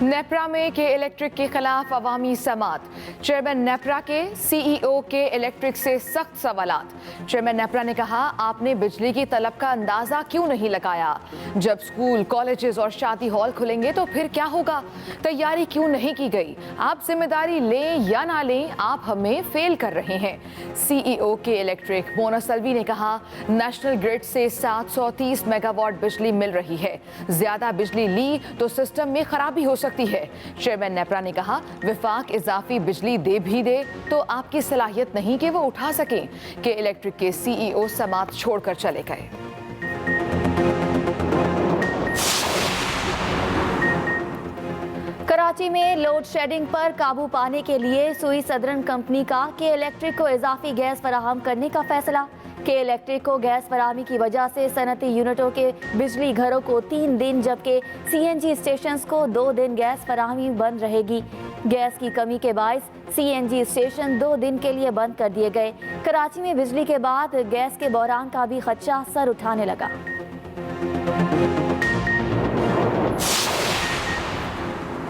नेपरा में के इलेक्ट्रिक के खिलाफ अवामी समात। चेयरमैन नेपरा के सीईओ के इलेक्ट्रिक से सख्त सवालात। चेयरमैन नेपरा ने कहा, आपने बिजली की तलब का अंदाजा क्यों नहीं लगाया? जब स्कूल, कॉलेजेस और शादी हॉल खुलेंगे तो फिर क्या होगा? तैयारी क्यों नहीं की गई? आप जिम्मेदारी लें या ना लें, आप हमें फेल कर रहे हैं। सीईओ के इलेक्ट्रिक मोना सल्वी ने कहा, नेशनल ग्रिड से 730 मेगावाट बिजली मिल रही है। ज्यादा बिजली ली तो सिस्टम में खराबी हो सकती है। चेयरमैन नेपरा ने कहा, विफाक इजाफी बिजली दे भी दे तो आपकी सलाहियत नहीं कि वो उठा सकें। कि इलेक्ट्रिक के सीईओ समात छोड़कर चले गए। कराची में लोड शेडिंग पर काबू पाने के लिए सुई सदरन कंपनी का के इलेक्ट्रिक को इजाफी गैस फराहम करने का फैसला। के इलेक्ट्रिक को गैस फराहमी की वजह से सनती यूनिटों के बिजली घरों को 3 दिन जबकि सीएनजी स्टेशंस को 2 दिन गैस फराहमी बंद रहेगी। गैस की कमी के बायस सीएनजी स्टेशन 2 दिन के लिए बंद कर दिए गए। कराची में बिजली के बाद गैस के बहरान का भी खदशा सर उठाने लगा।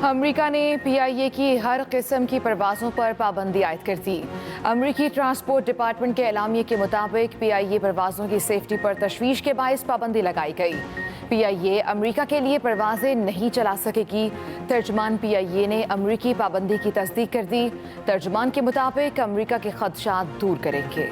अमेरिका ने पीआईए की हर किस्म की परवाज़ों पर पाबंदी आयद कर दी। अमेरिकी ट्रांसपोर्ट डिपार्टमेंट के एलामिये के मुताबिक पीआईए परवाज़ों की सेफ्टी पर तशवीश के बायस पाबंदी लगाई गई। पीआईए अमेरिका के लिए परवाज़ें नहीं चला सकेगी। तर्जमान पीआईए ने अमेरिकी पाबंदी की तस्दीक कर दी। तर्जमान के मुताबिक अमेरिका के खदशात दूर करेंगे।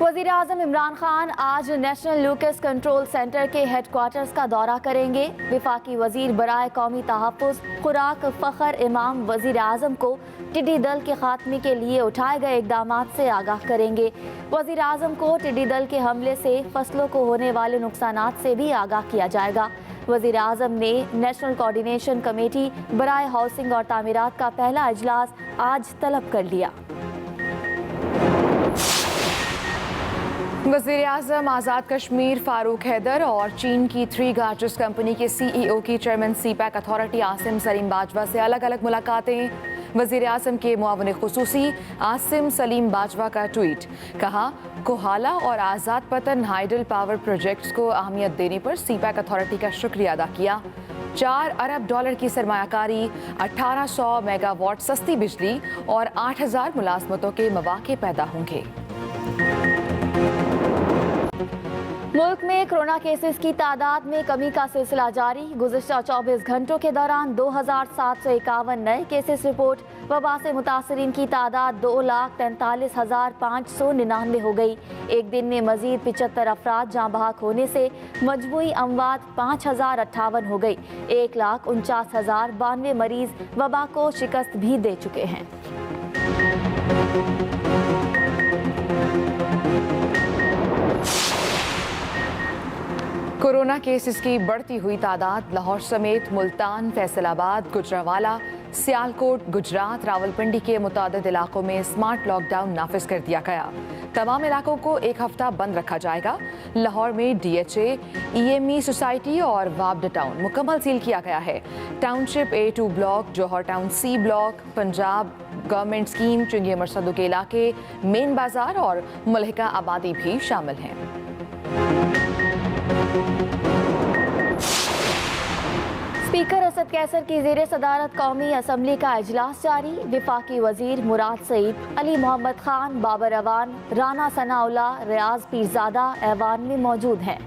वज़ीर-ए-आज़म इमरान खान आज नेशनल ल्यूकस कंट्रोल सेंटर के हेडक्वार्टर्स का दौरा करेंगे। वफाकी वज़ीर बराए कौमी तहफ़्फ़ुज़ खुराक फ़खर इमाम वज़ीर-ए-आज़म को टिड्डी दल के खात्मे के लिए उठाए गए इक़दामात से आगाह करेंगे। वज़ीर-ए-आज़म को टिड्डी दल के हमले से फसलों को होने वाले नुकसानात से भी आगाह किया जाएगा। वज़ीर-ए-आज़म ने नेशनल कोऑर्डिनेशन कमेटी बराए हाउसिंग और तामीरात का पहला इजलास आज तलब कर लिया। वज़ीर-ए-आज़म आज़ाद कश्मीर फारूक हैदर और चीन की 3 गार्जेस कंपनी के सीईओ की chairman CPEC authority Asim Salim Bajwa से अलग अलग मुलाकातें। वज़ीर-ए-आज़म के मुआविन खुसूसी आसिम सलीम बाजवा का ट्वीट, कहा, कोहाला और आज़ाद पतन हाइडल पावर प्रोजेक्ट्स को अहमियत देने पर सीपैक अथॉरिटी का शुक्रिया अदा किया। $4 अरब की सरमायाकारी, 1800 मेगावाट सस्ती बिजली और 8000 मुलाजमतों के मौके पैदा होंगे। मुल्क में कोरोना केसेस की तादाद में कमी का सिलसिला जारी। गुज़िश्ता 24 घंटों के दौरान 2751 नए केसेस रिपोर्ट। वबा से मुतासरीन की तादाद 2,43,599 हो गई। एक दिन में मजीद 75 अफराद जाँ बहक होने से मजमूई अमवात 5058 हो गई। 1,49,092 मरीज वबा को शिकस्त भी दे चुके हैं। कोरोना केसेस की बढ़ती हुई तादाद। लाहौर समेत मुल्तान, फैसलाबाद, गुजरावाला, सियालकोट, गुजरात, रावलपिंडी के मुतादिद इलाकों में स्मार्ट लॉकडाउन नाफिज कर दिया गया। तमाम इलाकों को 1 हफ्ता बंद रखा जाएगा। लाहौर में DHA, EME सोसाइटी और वाबडा टाउन मुकम्मल सील किया गया है। Township A2 block, Johar town C block, Punjab government scheme, चुंगी मरसदों के इलाके, मेन बाजार और मलहिका आबादी भी शामिल हैं। स्पीकर असद कैसर की ज़ेरे सदारत कौमी असम्बली का इजलास जारी। वफाकी वजीर मुराद सईद, अली मोहम्मद खान, बाबर अवान, राना सनाउल्लाह, रियाज पीरजादा ऐवान में मौजूद हैं।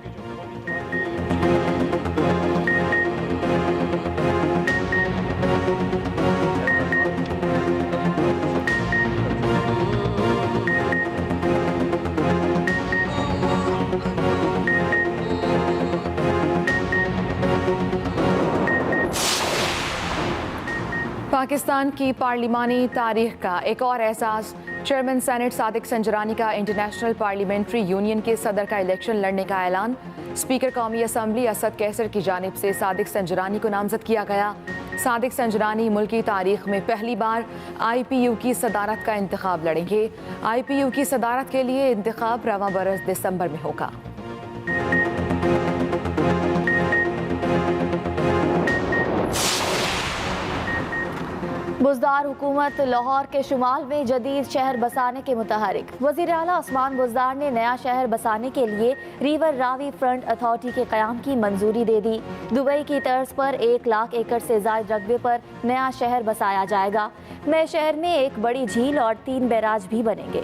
पाकिस्तान की पार्लिमानी तारीख का एक और एहसास। चेयरमैन सेनेट सादिक संजरानी का इंटरनेशनल पार्लियामेंट्री यूनियन के सदर का इलेक्शन लड़ने का ऐलान। स्पीकर कौमी असम्बली असद कैसर की जानिब से सादिक संजरानी को नामजद किया गया। सादिक संजरानी मुल्क की तारीख में पहली बार IPU की सदारत का इंतखाब लड़ेंगे। IPU की सदारत के लिए इंतखाब रवां बरस दिसंबर में होगा। बुज़दार हुकूमत लाहौर के शुमाल में जदीद शहर बसाने के मुतहरिक। वज़ीर आला उस्मान बुज़दार ने नया शहर बसाने के लिए रिवर रावी फ्रंट अथॉरिटी के क़याम की मंजूरी दे दी। दुबई की तर्ज पर 1 लाख एकड़ से ज़ायद रकबे पर नया शहर बसाया जाएगा। नए शहर में एक बड़ी झील और 3 बैराज भी बनेंगे।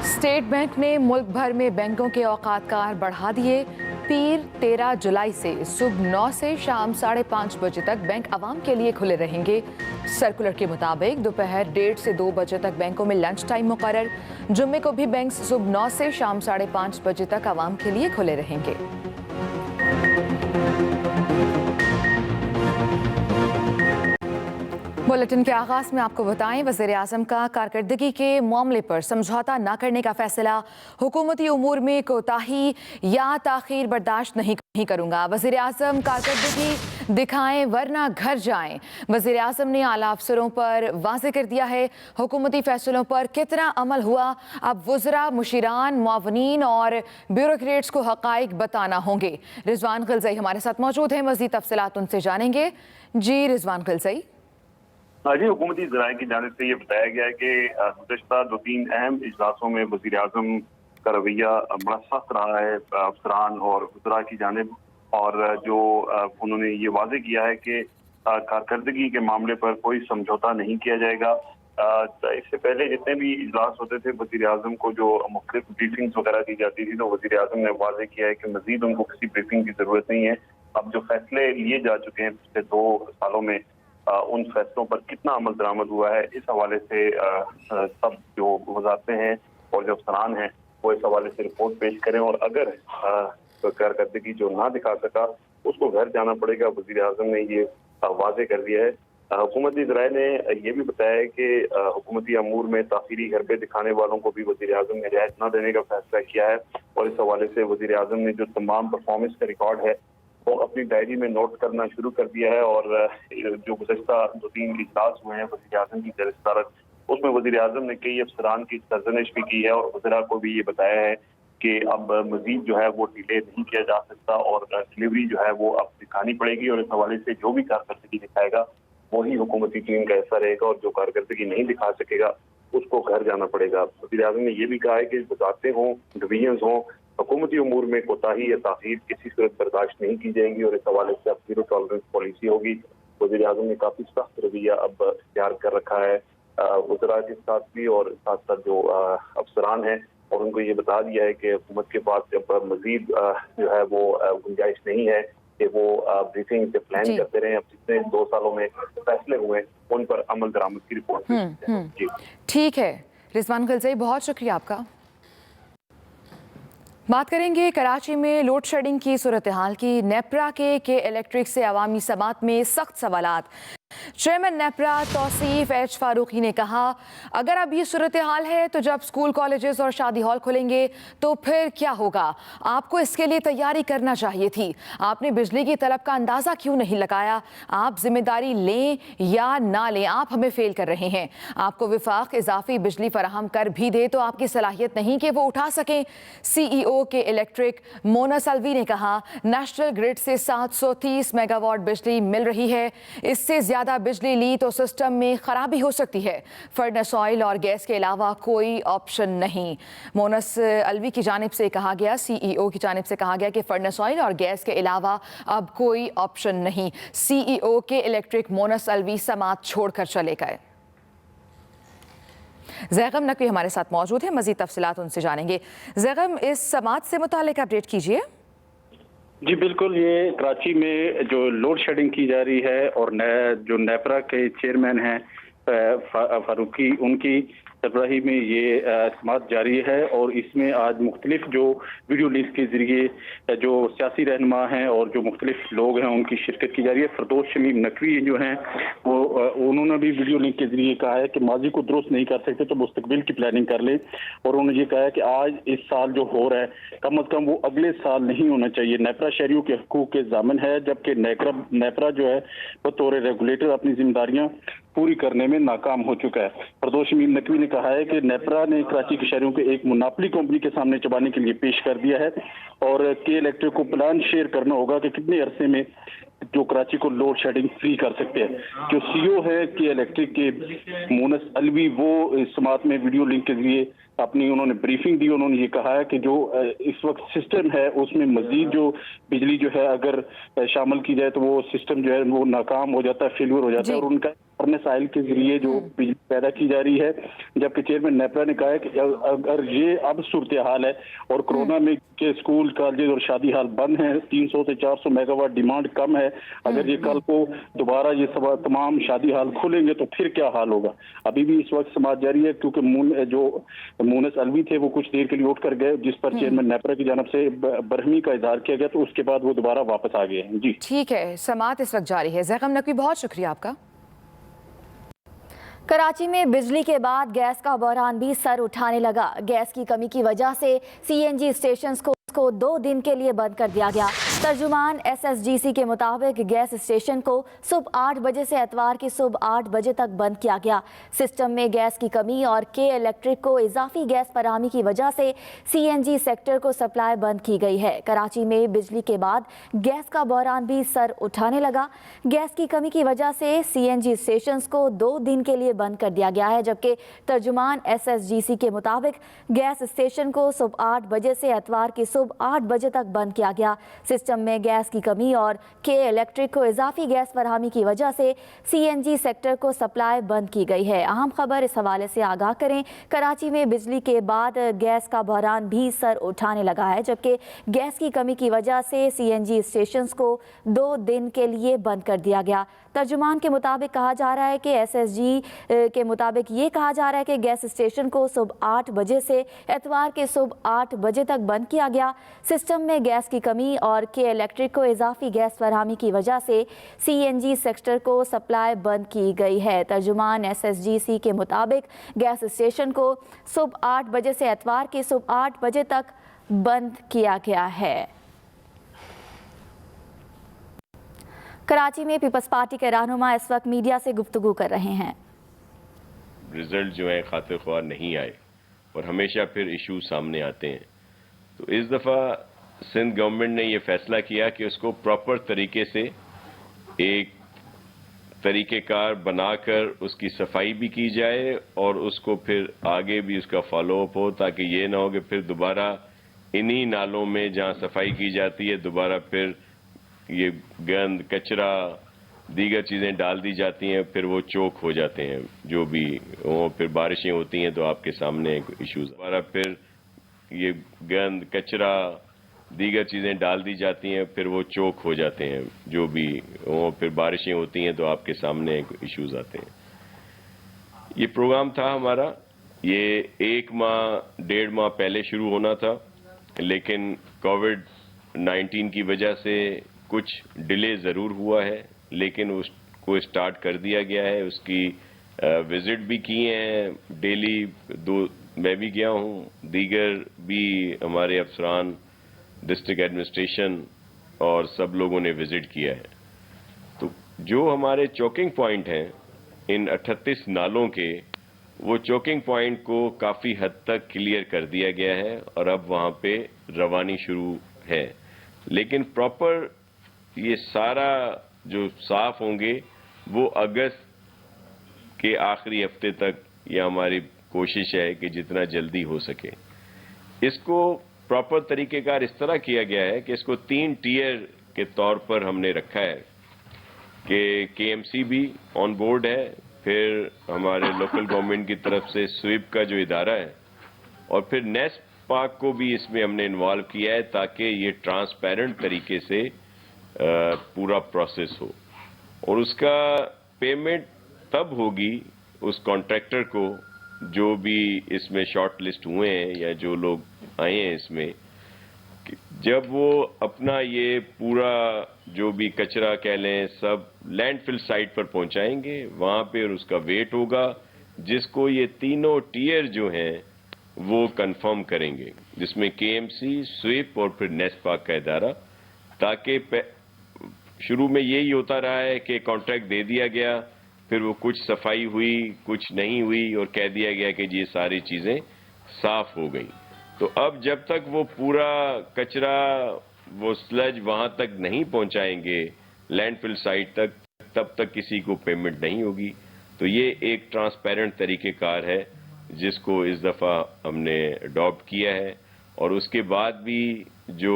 स्टेट बैंक ने मुल्क भर में बैंकों के औकात कार बढ़ा दिए। पीर 13 जुलाई से सुबह 9 से शाम 5:30 बजे तक बैंक आवाम के लिए खुले रहेंगे। सर्कुलर के मुताबिक दोपहर 1:30 से 2 बजे तक बैंकों में लंच टाइम मुकर्रर। जुम्मे को भी बैंक सुबह 9 से शाम 5:30 बजे तक आवाम के लिए खुले रहेंगे। बुलेटिन के आगाज में आपको बताएं, वज़ीर आज़म का कारकर्दगी के मामले पर समझौता न करने का फैसला। हुकूमती उमूर में कोताही या ताख़ीर बर्दाश्त नहीं करूंगा। वज़ीर आज़म कारकर्दगी दिखाएं वरना घर जाएं। वज़ीर आज़म ने आला अफसरों पर वाज़ेह कर दिया है हुकूमती फैसलों पर कितना अमल हुआ। अब वज़रा, मुशीरान, मुआवनीन और ब्यूरोक्रेट्स को हक़ाइक़ बताना होंगे। रिजवान गिलज़ई हमारे साथ मौजूद हैं, मज़ीद तफ़सीलात उनसे जानेंगे। जी रिजवान गिलज़ई। जी, हुकूमती ज़राए की जानिब से ये बताया गया है कि गुज़श्ता 2-3 अहम इजलासों में वज़ीर आज़म का रवैया बड़ा सख्त रहा है अफसरान और वज़रा की जानिब, और जो उन्होंने ये वाज़ेह किया है कि कारकर्दगी के मामले पर कोई समझौता नहीं किया जाएगा। इससे पहले जितने भी इजलास होते थे वज़ीर आज़म को जो मुख्तलिफ ब्रीफिंग्स वगैरह दी जाती थी, तो वज़ीर आज़म ने वाज़ेह किया है कि मज़ीद उनको किसी ब्रीफिंग की ज़रूरत नहीं है। अब जो फैसले लिए जा चुके हैं पिछले 2 सालों में, उन फैसलों पर कितना अमल दरामद हुआ है, इस हवाले से सब जो वजारतें हैं और जो अफसरान हैं वो इस हवाले से रिपोर्ट पेश करें, और अगर कारकर्दगी जो ना दिखा सका उसको घर जाना पड़ेगा। वज़ीर आज़म ने ये वाज़ेह कर दिया है। हुकूमती ज़राए ने ये भी बताया है कि हुकूमती अमूर में ताख़ीरी हरबे दिखाने वालों को भी वज़ीर आज़म ने रियायत न देने का फैसला किया है, और इस हवाले से वज़ीर आज़म ने जो तमाम परफॉर्मेंस का रिकॉर्ड है वो अपनी डायरी में नोट करना शुरू कर दिया है। और जो गुज़श्ता 2-3 इजलास हुए हैं वज़ीर आज़म की ज़र-ए-सदारत, उसमें वज़ीर आज़म ने कई अफसरान की सरजनिश भी की है, और वज़रा को भी ये बताया है कि अब मज़ीद जो है वो डिले नहीं किया जा सकता और डिलीवरी जो है वो अब दिखानी पड़ेगी, और इस हवाले से जो भी कारकर्दगी दिखाएगा वही हुकूमती टीम का हिस्सा रहेगा, और जो कारकर्दगी नहीं दिखा सकेगा उसको घर जाना पड़ेगा। वज़ीर आज़म ने यह भी कहा है कि वज़ारतें हों, डिवीजन्स हों, हुकूमती उमूर में कोताही या ताख़ीर किसी सूरत बर्दाश्त नहीं की जाएगी, और इस हवाले से अब जीरो टॉलरेंस पॉलिसी होगी। वज़ीर आज़म ने काफ़ी सख्त रवैया अब इख्तियार कर रखा है वज़रा के साथ भी, और साथ साथ जो अफसरान हैं, और उनको ये बता दिया है कि हुकूमत के पास अब मज़ीद जो है वो गुंजाइश नहीं है कि वो ब्रीफिंग से प्लान करते रहे। अब जितने 2 सालों में फैसले हुए उन पर अमल दरामद की रिपोर्ट। ठीक है रिजवान गिलज़ई, बहुत शुक्रिया आपका। बात करेंगे कराची में लोड शेडिंग की सूरत हाल की। नेपरा के इलेक्ट्रिक से अवामी समात में सख्त सवालात। चेयरमैन नेपरा तौसीफ एच फारूकी ने कहा, अगर अब ये सूरत हाल है तो जब स्कूल, कॉलेजेस और शादी हॉल खुलेंगे तो फिर क्या होगा? आपको इसके लिए तैयारी करना चाहिए थी। आपने बिजली की तलब का अंदाज़ा क्यों नहीं लगाया? आप जिम्मेदारी लें या ना लें, आप हमें फेल कर रहे हैं। आपको विफाक इजाफी बिजली फराहम कर भी दे तो आपकी सलाहियत नहीं कि वो उठा सकें। CEO के इलेक्ट्रिक मोनस अलवी ने कहा, नेशनल ग्रिड से 730 मेगावाट बिजली मिल रही है। इससे ज़्यादा बिजली ली तो सिस्टम में खराबी हो सकती है। फर्नेस ऑयल और गैस के अलावा कोई ऑप्शन नहीं। मोनस अलवी की जानिब से कहा गया, CEO की जानिब से कहा गया कि फर्नेस ऑयल और गैस के अलावा अब कोई ऑप्शन नहीं। CEO के इलेक्ट्रिक मोनस अलवी समात छोड़कर चले गए। जैगम नकवी हमारे साथ मौजूद है, मजीद तफसीलात उनसे जानेंगे। जैगम, इस समात से मुतालिक अपडेट कीजिए। जी बिल्कुल, ये कराची में जो लोड शेडिंग की जा रही है और जो नेपरा के चेयरमैन हैं फारूकी, उनकी सरबराही में ये समात जारी है, और इसमें आज मुख्तलिफ जो वीडियो लिंक के जरिए जो सियासी रहनुमा हैं और जो मुख्तलिफ लोग हैं उनकी शिरकत की जा रही है। फरदौस शमीम नकवी जो हैं वो उन्होंने भी वीडियो लिंक के जरिए कहा है कि माजी को दुरुस्त नहीं कर सकते तो मुस्तकबिल की प्लानिंग कर ले, और उन्होंने ये कहा है कि आज इस साल जो हो रहा है कम अज़ कम वो अगले साल नहीं होना चाहिए। नेपरा शहरियों के हकूक़ के ज़ामिन है, जबकि नेपरा जो है बतौर रेगुलेटर अपनी जिम्मेदारियाँ पूरी करने में नाकाम हो चुका है। फरदौस शमीम नकवी ने कहा है कि नेपरा ने कराची के शहरों को एक मुनाफली कंपनी के सामने चबाने के लिए पेश कर दिया है और के इलेक्ट्रिक को प्लान शेयर करना होगा कि कितने अरसे में जो कराची को लोड शेडिंग फ्री कर सकते हैं। जो सीईओ है के इलेक्ट्रिक के मोनस अलवी, वो इस समात में वीडियो लिंक के जरिए अपनी उन्होंने ब्रीफिंग दी। उन्होंने ये कहा है कि जो इस वक्त सिस्टम है उसमें मजीद जो बिजली जो है अगर शामिल की जाए तो वो सिस्टम जो है वो नाकाम हो जाता है, फेलियर हो जाता है और उनका फर्नेस ऑयल के जरिए जो बिजली पैदा की जा रही है। जबकि चेयरमैन नेपरा ने कहा है कि अगर ये अब सूरत हाल है और कोरोना में के स्कूल कॉलेज और शादी हाल बंद हैं, 300 से 400 मेगावाट डिमांड कम है, अगर ये कल को दोबारा ये सब तमाम शादी हाल खुलेंगे तो फिर क्या हाल होगा। अभी भी इस वक्त समाज जारी है क्योंकि जो मोनस अलवी थे वो कुछ देर के लिए उठ कर गए, जिस पर चेयरमैन नेपरा की जानब से बरहमी का इजहार किया गया, तो उसके बाद वो दोबारा वापस आ गए हैं। जी ठीक है, समात इस वक्त जारी है। ज़ैगम नकवी, बहुत शुक्रिया आपका। कराची में बिजली के बाद गैस का बहरान भी सर उठाने लगा। गैस की कमी की वजह से सीएनजी स्टेशंस को 2 दिन के लिए बंद कर दिया गया। तर्जुमान एसएसजीसी के मुताबिक गैस स्टेशन को सुबह 8 बजे से एतवार की सुबह 8 बजे तक बंद किया गया। सिस्टम में गैस की कमी और के इलेक्ट्रिक को इजाफी गैस फराहमी की वजह से सीएनजी सेक्टर को सप्लाई बंद की गई है। कराची में बिजली के बाद गैस का बहरान भी सर उठाने लगा। गैस की कमी की वजह से सीएनजी स्टेशन को 2 दिन के लिए बंद कर दिया गया है, जबकि तर्जुमान एसएसजीसी के मुताबिक गैस स्टेशन को सुबह 8 बजे से एतवार की सुबह 8 बजे तक बंद किया गया। सिस्टम में गैस की कमी और के इलेक्ट्रिक को इजाफी गैस फराहमी की वजह से सीएनजी सेक्टर को सप्लाई बंद की गई है। अहम खबर इस हवाले से आगाह करें, कराची में बिजली के बाद गैस का बहरान भी सर उठाने लगा है, जबकि गैस की कमी की वजह से सीएनजी स्टेशंस को 2 दिन के लिए बंद कर दिया गया। तर्जुमान के मुताबिक कहा जा रहा है कि एसएसजी के मुताबिक ये कहा जा रहा है कि गैस स्टेशन को सुबह 8 बजे से एतवार के सुबह 8 बजे तक बंद किया गया। सिस्टम में गैस की कमी और के इलेक्ट्रिक को इजाफी गैस फराहमी की वजह से सीएनजी सेक्टर को सप्लाई बंद की गई है। तर्जुमान एसएसजीसी के मुताबिक गैस स्टेशन को सुबह 8 बजे से एतवार की सुबह 8 बजे तक बंद किया गया है। कराची में पीपल्स पार्टी के रहनुमा इस वक्त मीडिया से गुफ्तगू कर रहे हैं। रिजल्ट जो है खातिर ख्वार नहीं आए और हमेशा फिर इशू सामने आते हैं, तो इस दफ़ा सिंध गवर्नमेंट ने ये फैसला किया कि उसको प्रॉपर तरीके से एक तरीक़ेकार बनाकर उसकी सफाई भी की जाए और उसको फिर आगे भी उसका फॉलो अप हो, ताकि ये ना हो कि फिर दोबारा इन्हीं नालों में जहाँ सफाई की जाती है दोबारा फिर ये गंद कचरा दीगर चीज़ें डाल दी जाती हैं, फिर वो चोक हो जाते हैं। जो भी वो फिर बारिशें होती हैं तो आपके सामने इश्यूज, दोबारा फिर ये गंद कचरा दीगर चीज़ें डाल दी जाती हैं, फिर वो चोक हो जाते हैं। जो भी वो फिर बारिशें होती हैं तो आपके सामने इश्यूज आते हैं। ये प्रोग्राम था हमारा, ये 1 माह 1.5 माह पहले शुरू होना था, लेकिन कोविड-19 की वजह से कुछ डिले ज़रूर हुआ है, लेकिन उसको स्टार्ट कर दिया गया है। उसकी विज़िट भी किए हैं, डेली 2 मैं भी गया हूँ, दीगर भी हमारे अफसरान डिस्ट्रिक्ट एडमिनिस्ट्रेशन और सब लोगों ने विज़िट किया है। तो जो हमारे चोकिंग पॉइंट हैं इन 38 नालों के, वो चोकिंग पॉइंट को काफ़ी हद तक क्लियर कर दिया गया है और अब वहाँ पे रवानी शुरू है। लेकिन प्रॉपर ये सारा जो साफ होंगे वो अगस्त के आखिरी हफ्ते तक, ये हमारी कोशिश है कि जितना जल्दी हो सके। इसको प्रॉपर तरीक़ेकार इस तरह किया गया है कि इसको 3 टीयर के तौर पर हमने रखा है कि केएमसी भी ऑन बोर्ड है, फिर हमारे लोकल गवर्नमेंट की तरफ से स्वीप का जो इदारा है, और फिर नेस्ट पाक को भी इसमें हमने इन्वॉल्व किया है ताकि ये ट्रांसपेरेंट तरीके से पूरा प्रोसेस हो। और उसका पेमेंट तब होगी उस कॉन्ट्रैक्टर को जो भी इसमें शॉर्ट लिस्ट हुए हैं या जो लोग आए हैं इसमें, जब वो अपना ये पूरा जो भी कचरा कह लें सब लैंडफिल साइट पर पहुंचाएंगे, वहाँ पे उसका वेट होगा, जिसको ये तीनों टीयर जो हैं वो कंफर्म करेंगे, जिसमें केएमसी, स्वीप और फिर नेस्ट पाक का इदारा। ताकि शुरू में यही होता रहा है कि कॉन्ट्रैक्ट दे दिया गया, پھر وہ کچھ صفائی ہوئی کچھ نہیں ہوئی اور کہہ دیا گیا کہ یہ ساری چیزیں صاف ہو گئیں. تو اب جب تک وہ پورا کچرا وہ سلج وہاں تک نہیں پہنچائیں گے لینڈ فل سائٹ تک تب تک کسی کو پیمنٹ نہیں ہوگی. تو یہ ایک ٹرانسپیرنٹ طریقہ کار ہے جس کو اس دفعہ ہم نے اڈاپٹ کیا ہے. اور اس کے بعد بھی جو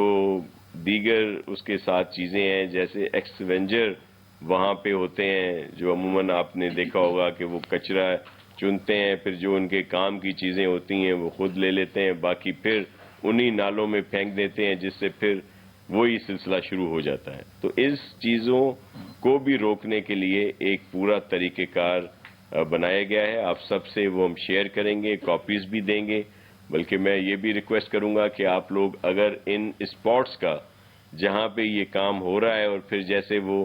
دیگر اس کے ساتھ چیزیں ہیں جیسے ایکسوینجر وہاں پہ ہوتے ہیں جو عموماً آپ نے دیکھا ہوگا کہ وہ کچرا چنتے ہیں پھر جو ان کے کام کی چیزیں ہوتی ہیں وہ خود لے لیتے ہیں باقی پھر انہی نالوں میں پھینک دیتے ہیں جس سے پھر وہی سلسلہ شروع ہو جاتا ہے. تو اس چیزوں کو بھی روکنے کے لیے ایک پورا طریقہ کار بنایا گیا ہے. آپ سب سے وہ ہم شیئر کریں گے کاپیز بھی دیں گے. بلکہ میں یہ بھی ریکویسٹ کروں گا کہ آپ لوگ اگر ان اسپاٹس کا جہاں پہ یہ کام ہو رہا ہے اور پھر جیسے وہ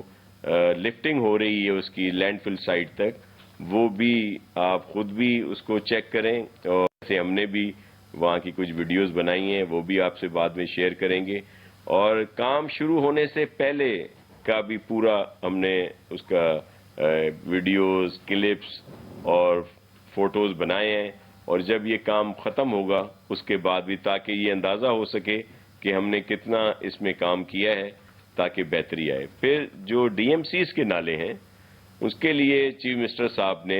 لفٹنگ ہو رہی ہے اس کی لینڈ فل سائٹ تک وہ بھی آپ خود بھی اس کو چیک کریں. اور جیسے ہم نے بھی وہاں کی کچھ ویڈیوز بنائی ہیں وہ بھی آپ سے بعد میں شیئر کریں گے. اور کام شروع ہونے سے پہلے کا بھی پورا ہم نے اس کا ویڈیوز کلپس اور فوٹوز بنائے ہیں. اور جب یہ کام ختم ہوگا اس کے بعد بھی تاکہ یہ اندازہ ہو سکے کہ ہم نے کتنا اس میں کام کیا ہے تاکہ بہتری آئے. پھر جو ڈی ایم سیز کے نالے ہیں اس کے لیے چیف منسٹر صاحب نے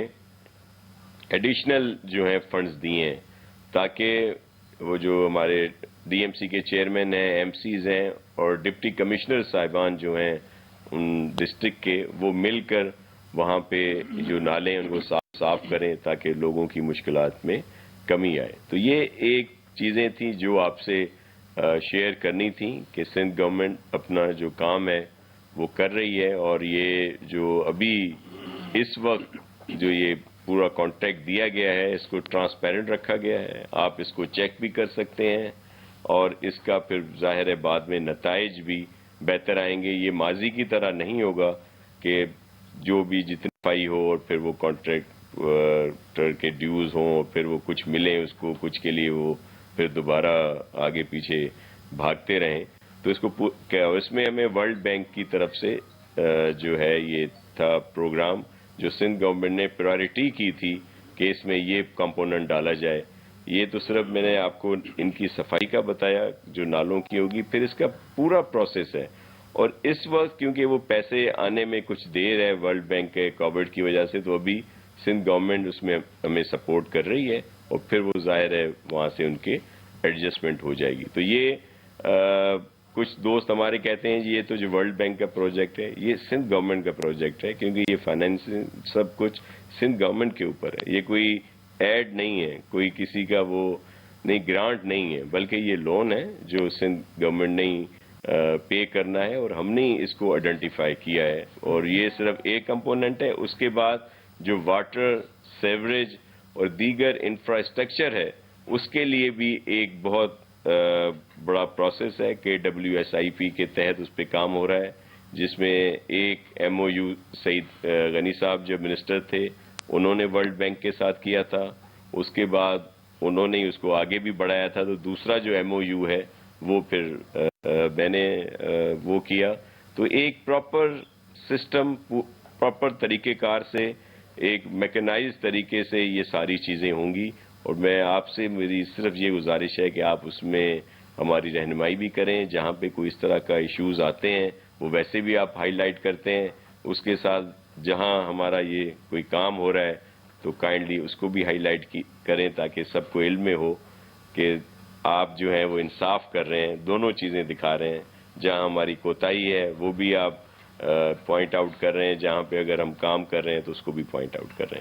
ایڈیشنل جو ہیں فنڈز دیے ہیں تاکہ وہ جو ہمارے ڈی ایم سی کے چیئرمین ہیں ایم سیز ہیں اور ڈپٹی کمشنر صاحبان جو ہیں ان ڈسٹرکٹ کے وہ مل کر وہاں پہ جو نالے ہیں ان کو صاف کریں تاکہ لوگوں کی مشکلات میں کمی آئے. تو یہ ایک چیزیں تھیں جو آپ سے شیئر کرنی تھیں کہ سندھ گورنمنٹ اپنا جو کام ہے وہ کر رہی ہے. اور یہ جو ابھی اس وقت جو یہ پورا کانٹریکٹ دیا گیا ہے اس کو ٹرانسپیرنٹ رکھا گیا ہے. آپ اس کو چیک بھی کر سکتے ہیں اور اس کا پھر ظاہر ہے بعد میں نتائج بھی بہتر آئیں گے. یہ ماضی کی طرح نہیں ہوگا کہ جو بھی جتنی صفائی ہو اور پھر وہ کانٹریکٹر کے ڈیوز ہوں اور پھر وہ کچھ ملیں اس کو کچھ کے لیے وہ پھر دوبارہ آگے پیچھے بھاگتے رہیں. تو اس میں ہمیں ورلڈ بینک کی طرف سے جو ہے یہ تھا پروگرام جو سندھ گورنمنٹ نے پرائرٹی کی تھی کہ اس میں یہ کمپوننٹ ڈالا جائے. یہ تو صرف میں نے آپ کو ان کی صفائی کا بتایا جو نالوں کی ہوگی. پھر اس کا پورا پروسیس ہے اور اس وقت کیونکہ وہ پیسے آنے میں کچھ دیر ہے ورلڈ بینک کے کووڈ کی وجہ سے تو ابھی سندھ گورنمنٹ اس میں ہمیں سپورٹ کر رہی ہے اور پھر وہ ظاہر ہے وہاں سے ان کے ایڈجسٹمنٹ ہو جائے گی. تو یہ کچھ دوست ہمارے کہتے ہیں یہ تو جو ورلڈ بینک کا پروجیکٹ ہے یہ سندھ گورنمنٹ کا پروجیکٹ ہے کیونکہ یہ فائنینسنگ سب کچھ سندھ گورنمنٹ کے اوپر ہے. یہ کوئی ایڈ نہیں ہے کوئی کسی کا وہ نہیں گرانٹ نہیں ہے بلکہ یہ لون ہے جو سندھ گورنمنٹ نے پے کرنا ہے اور ہم نے اس کو آئیڈینٹیفائی کیا ہے. اور یہ صرف ایک کمپوننٹ ہے. اس کے بعد جو واٹر سیوریج اور دیگر انفراسٹرکچر ہے اس کے لیے بھی ایک بہت بڑا پروسیس ہے KWSIP کے تحت اس پہ کام ہو رہا ہے جس میں ایک MOU سعید غنی صاحب جو منسٹر تھے انہوں نے ورلڈ بینک کے ساتھ کیا تھا. اس کے بعد انہوں نے اس کو آگے بھی بڑھایا تھا تو دوسرا جو MOU ہے وہ پھر میں نے وہ کیا. تو ایک پراپر سسٹم پراپر طریقہ کار سے ایک میکنائز طریقے سے یہ ساری چیزیں ہوں گی. اور میں آپ سے میری صرف یہ گزارش ہے کہ آپ اس میں ہماری رہنمائی بھی کریں. جہاں پہ کوئی اس طرح کا ایشوز آتے ہیں وہ ویسے بھی آپ ہائی لائٹ کرتے ہیں. اس کے ساتھ جہاں ہمارا یہ کوئی کام ہو رہا ہے تو کائنڈلی اس کو بھی ہائی لائٹ کریں تاکہ سب کو علم میں ہو کہ آپ جو ہیں وہ انصاف کر رہے ہیں دونوں چیزیں دکھا رہے ہیں. جہاں ہماری کوتاہی ہے وہ بھی آپ پوائنٹ آؤٹ کر رہے ہیں. جہاں پہ اگر ہم کام کر رہے ہیں تو اس کو بھی پوائنٹ آؤٹ کر رہے ہیں.